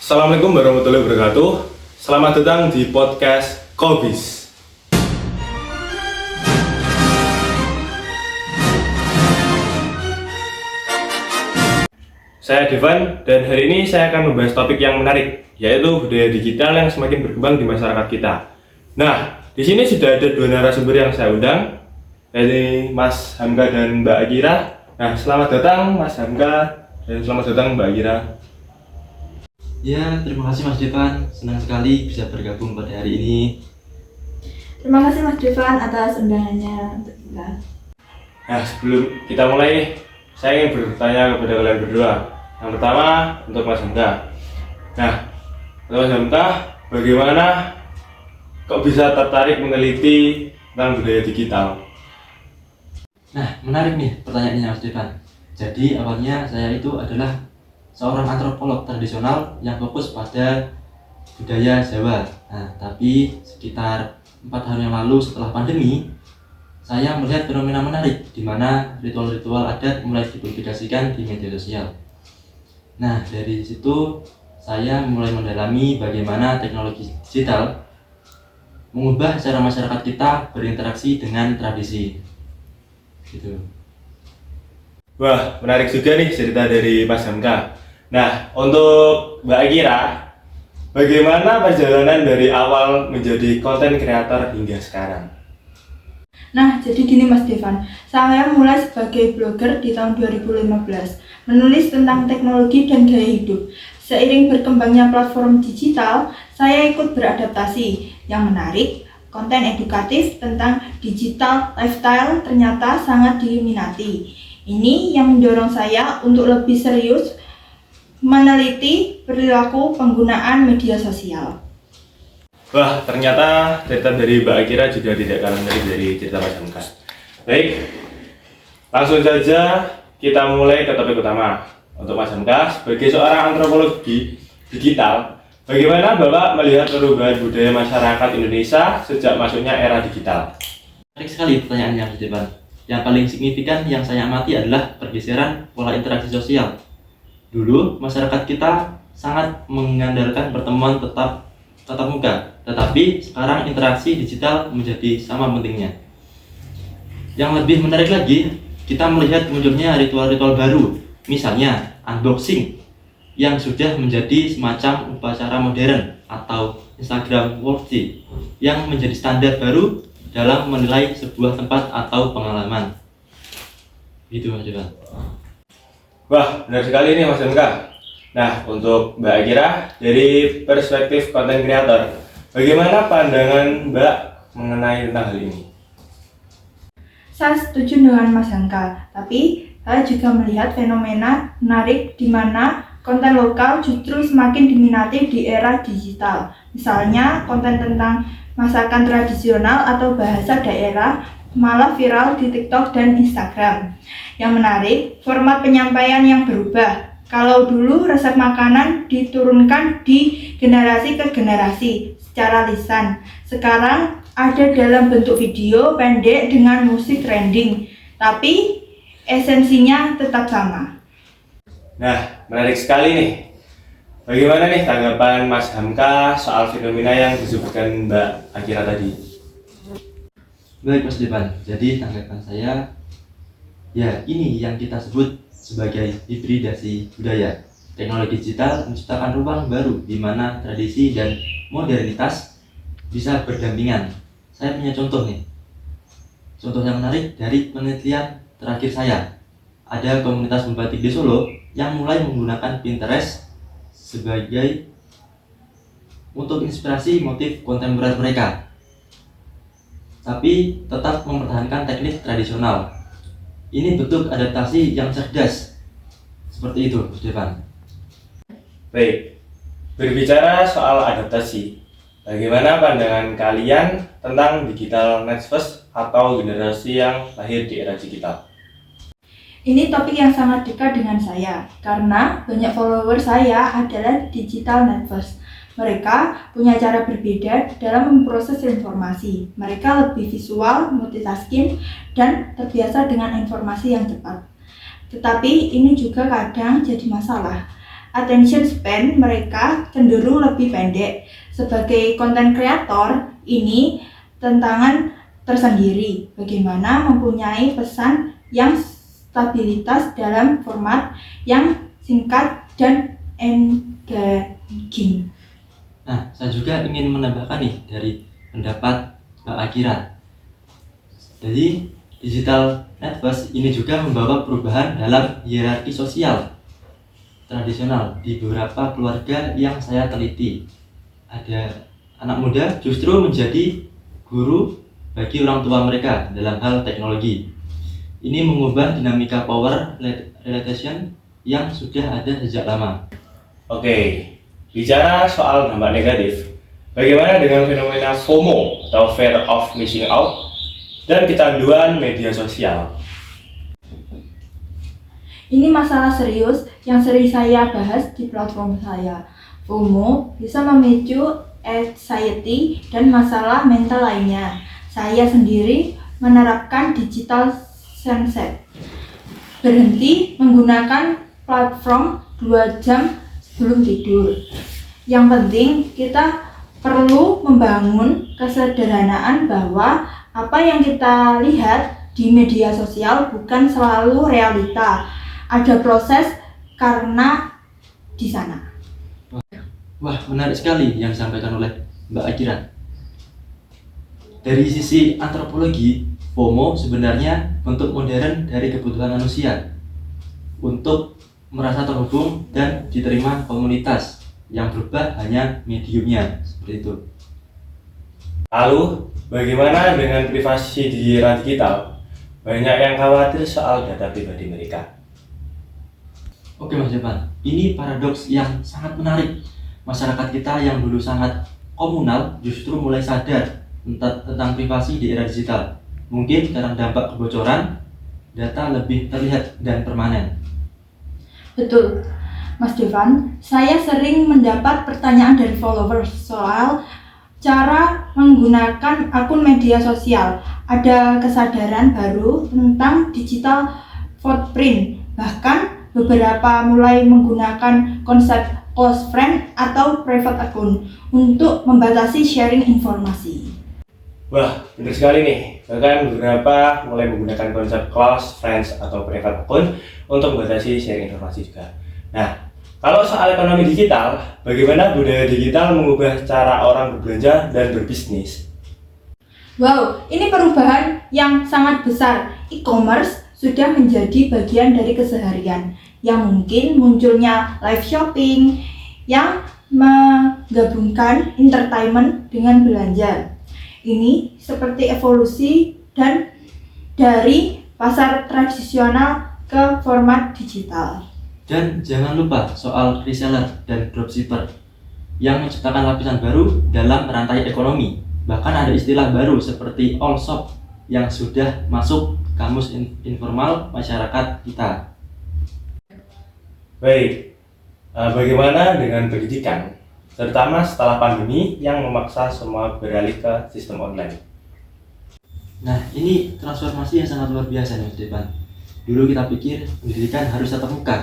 Assalamualaikum warahmatullahi wabarakatuh. Selamat datang di podcast Kobis. Saya Devan dan hari ini saya akan membahas topik yang menarik, yaitu budaya digital yang semakin berkembang di masyarakat kita. Nah, di sini sudah ada dua narasumber yang saya undang, yaitu Mas Hamka dan Mbak Akira. Nah, selamat datang Mas Hamka dan selamat datang Mbak Akira. Ya, terima kasih Mas Devan. Senang sekali bisa bergabung pada hari ini. Terima kasih Mas Devan atas undangannya untuk kita. Nah, sebelum kita mulai, saya ingin bertanya kepada kalian berdua. Yang pertama, untuk Mas Hamka. Nah, untuk Mas Hamka, bagaimana kok bisa tertarik meneliti tentang budaya digital? Nah, menarik nih pertanyaannya Mas Devan. Jadi awalnya saya itu adalah seorang antropolog tradisional yang fokus pada budaya Jawa. Nah, tapi sekitar 4 tahun yang lalu setelah pandemi, saya melihat fenomena menarik di mana ritual-ritual adat mulai dipublikasikan di media sosial. Nah, dari situ saya mulai mendalami bagaimana teknologi digital mengubah cara masyarakat kita berinteraksi dengan tradisi. Gitu. Wah, menarik juga nih cerita dari Mas Hamka. Nah, untuk Mbak Akira, bagaimana perjalanan dari awal menjadi konten kreator hingga sekarang? Nah, jadi gini Mas Devan, saya mulai sebagai blogger di tahun 2015, menulis tentang teknologi dan gaya hidup. Seiring berkembangnya platform digital, saya ikut beradaptasi. Yang menarik, konten edukatif tentang digital lifestyle ternyata sangat diminati. Ini yang mendorong saya untuk lebih serius meneliti perilaku penggunaan media sosial. Wah, ternyata cerita dari Mbak Akira juga tidak kalah menarik dari cerita Mas Hamka. Baik, langsung saja kita mulai ke topik utama. Untuk Mas Hamka, sebagai seorang antropolog digital, bagaimana Bapak melihat perubahan budaya masyarakat Indonesia sejak masuknya era digital? Menarik sekali pertanyaannya Mas Devan. Yang paling signifikan yang saya amati adalah pergeseran pola interaksi sosial. Dulu, masyarakat kita sangat mengandalkan pertemuan tatap muka, tetapi sekarang interaksi digital menjadi sama pentingnya. Yang lebih menarik lagi, kita melihat munculnya ritual-ritual baru, misalnya unboxing, yang sudah menjadi semacam upacara modern atau Instagram worthy, yang menjadi standar baru dalam menilai sebuah tempat atau pengalaman. Gitu Mas Devan. Wah, benar sekali nih Mas Hamka. Nah, untuk Mbak Akira, dari perspektif konten kreator, bagaimana pandangan Mbak mengenai tentang hal ini? Saya setuju dengan Mas Hamka, tapi saya juga melihat fenomena menarik di mana konten lokal justru semakin diminati di era digital. Misalnya, konten tentang masakan tradisional atau bahasa daerah malah viral di TikTok dan Instagram. Yang menarik, format penyampaian yang berubah. Kalau dulu resep makanan diturunkan di generasi ke generasi secara lisan, sekarang ada dalam bentuk video pendek dengan musik trending, tapi esensinya tetap sama. Nah, menarik sekali nih. Bagaimana nih tanggapan Mas Hamka soal fenomena yang disebutkan Mbak Akira tadi? Baik Mas Devan, jadi tanggapan saya, ya ini yang kita sebut sebagai hibridasi budaya. Teknologi digital menciptakan ruang baru di mana tradisi dan modernitas bisa berdampingan. Saya punya contoh nih. Contoh yang menarik dari penelitian terakhir saya. Ada komunitas membatik di Solo yang mulai menggunakan Pinterest sebagai untuk inspirasi motif kontemporer mereka, tapi tetap mempertahankan teknik tradisional. Ini bentuk adaptasi yang cerdas. Seperti itu, Mas Devan. Baik, berbicara soal adaptasi, bagaimana pandangan kalian tentang digital next first atau generasi yang lahir di era digital? Ini topik yang sangat dekat dengan saya, karena banyak follower saya adalah digital natives. Mereka punya cara berbeda dalam memproses informasi. Mereka lebih visual, multitasking, dan terbiasa dengan informasi yang cepat. Tetapi ini juga kadang jadi masalah. attention span mereka cenderung lebih pendek. Sebagai content creator, ini tantangan tersendiri. Bagaimana mempunyai pesan yang stabilitas dalam format yang singkat dan engaging. Nah, saya juga ingin menambahkan nih dari pendapat Mbak Akira. Jadi, digital networks ini juga membawa perubahan dalam hierarki sosial tradisional di beberapa keluarga yang saya teliti. Ada anak muda justru menjadi guru bagi orang tua mereka dalam hal teknologi. Ini mengubah dinamika power relation yang sudah ada sejak lama. Oke, bicara soal dampak negatif, bagaimana dengan fenomena FOMO atau Fear of Missing Out dan kecanduan media sosial? Ini masalah serius yang sering saya bahas di platform saya. FOMO bisa memicu anxiety dan masalah mental lainnya. Saya sendiri menerapkan digital sunset. Berhenti menggunakan platform 2 jam sebelum tidur. Yang penting kita perlu membangun kesederhanaan bahwa apa yang kita lihat di media sosial bukan selalu realita. Ada proses karena di sana. Wah, menarik sekali yang disampaikan oleh Mbak Akira. Dari sisi antropologi, FOMO sebenarnya bentuk modern dari kebutuhan manusia untuk merasa terhubung dan diterima komunitas yang berubah hanya mediumnya, seperti itu. Lalu, bagaimana dengan privasi di era digital? Banyak yang khawatir soal data pribadi mereka. Oke Mas Depan, ini paradoks yang sangat menarik. Masyarakat kita yang dulu sangat komunal justru mulai sadar tentang privasi di era digital. Mungkin karena dampak kebocoran, data lebih terlihat dan permanen. Betul, Mas Devan. Saya sering mendapat pertanyaan dari followers soal cara menggunakan akun media sosial. Ada kesadaran baru tentang digital footprint. Bahkan beberapa mulai menggunakan konsep close friend atau private account untuk membatasi sharing informasi. Wah, benar sekali nih. Bahkan beberapa mulai menggunakan konsep close friends atau private account untuk membatasi sharing informasi juga. Nah, kalau soal ekonomi digital, bagaimana budaya digital mengubah cara orang berbelanja dan berbisnis? Wow, ini perubahan yang sangat besar. E-commerce sudah menjadi bagian dari keseharian, yang mungkin munculnya live shopping yang menggabungkan entertainment dengan belanja. Ini seperti evolusi dan dari pasar tradisional ke format digital. Dan jangan lupa soal reseller dan dropshipper yang menciptakan lapisan baru dalam rantai ekonomi. Bahkan ada istilah baru seperti all shop yang sudah masuk kamus informal masyarakat kita. Baik, bagaimana dengan pendidikan, terutama setelah pandemi yang memaksa semua beralih ke sistem online? Nah, ini transformasi yang sangat luar biasa nih Mas Depan. Dulu kita pikir pendidikan harus tatap muka,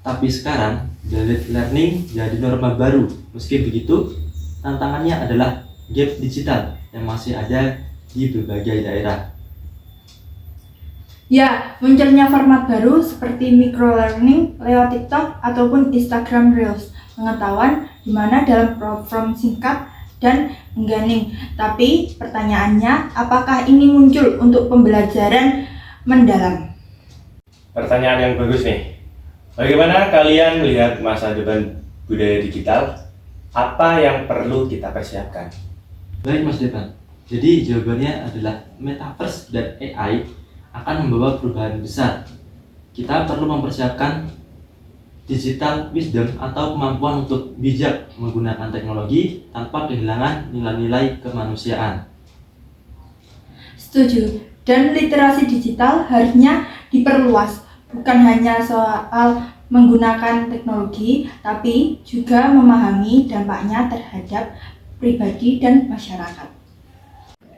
tapi sekarang blended learning jadi norma baru. Meski begitu, tantangannya adalah gap digital yang masih ada di berbagai daerah. Ya, munculnya format baru seperti microlearning lewat TikTok ataupun Instagram Reels. Pengetahuan di mana dalam platform singkat dan engganing. Tapi pertanyaannya, apakah ini muncul untuk pembelajaran mendalam? Pertanyaan yang bagus nih. Bagaimana kalian melihat masa depan budaya digital? Apa yang perlu kita persiapkan? Baik Mas Depan, jadi jawabannya adalah Metaverse dan AI akan membawa perubahan besar. Kita perlu mempersiapkan digital wisdom atau kemampuan untuk bijak menggunakan teknologi tanpa kehilangan nilai-nilai kemanusiaan. Setuju, dan literasi digital harusnya diperluas, bukan hanya soal menggunakan teknologi, tapi juga memahami dampaknya terhadap pribadi dan masyarakat.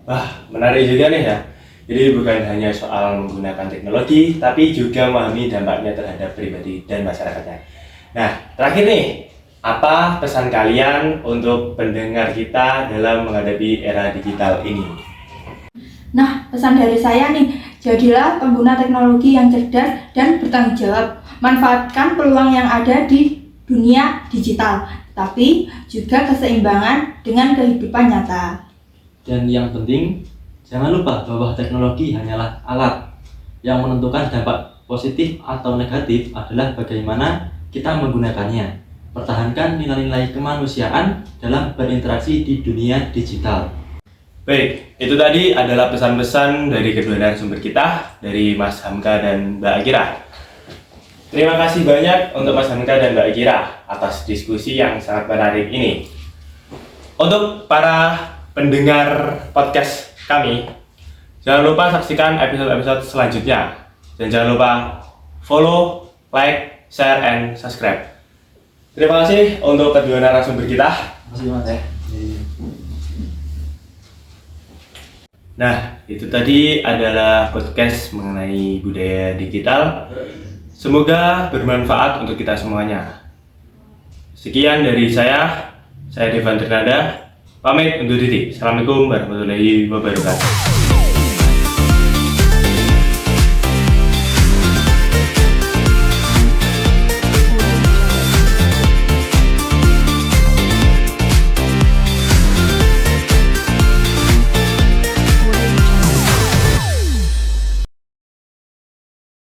Wah, menarik juga nih ya. Jadi bukan hanya soal menggunakan teknologi, tapi juga memahami dampaknya terhadap pribadi dan masyarakatnya. Nah, terakhir nih, apa pesan kalian untuk pendengar kita dalam menghadapi era digital ini? Nah, pesan dari saya nih, jadilah pengguna teknologi yang cerdas dan bertanggung jawab. Manfaatkan peluang yang ada di dunia digital, tapi juga keseimbangan dengan kehidupan nyata. Dan yang penting, jangan lupa bahwa teknologi hanyalah alat. Yang menentukan dampak positif atau negatif adalah bagaimana kita menggunakannya. Pertahankan nilai-nilai kemanusiaan dalam berinteraksi di dunia digital. Baik, itu tadi adalah pesan-pesan dari kedua narasumber kita, dari Mas Hamka dan Mbak Akira. Terima kasih banyak untuk Mas Hamka dan Mbak Akira atas diskusi yang sangat menarik ini. Untuk para pendengar podcast kami, jangan lupa saksikan episode-episode selanjutnya. Dan jangan lupa follow, like, share, and subscribe. Terima kasih untuk kedua narasumber kita. Terima kasih Mas ya. Nah, itu tadi adalah podcast mengenai budaya digital. Semoga bermanfaat untuk kita semuanya. Sekian dari saya Devan Trinanda, pamit undur diri. Assalamualaikum warahmatullahi wabarakatuh.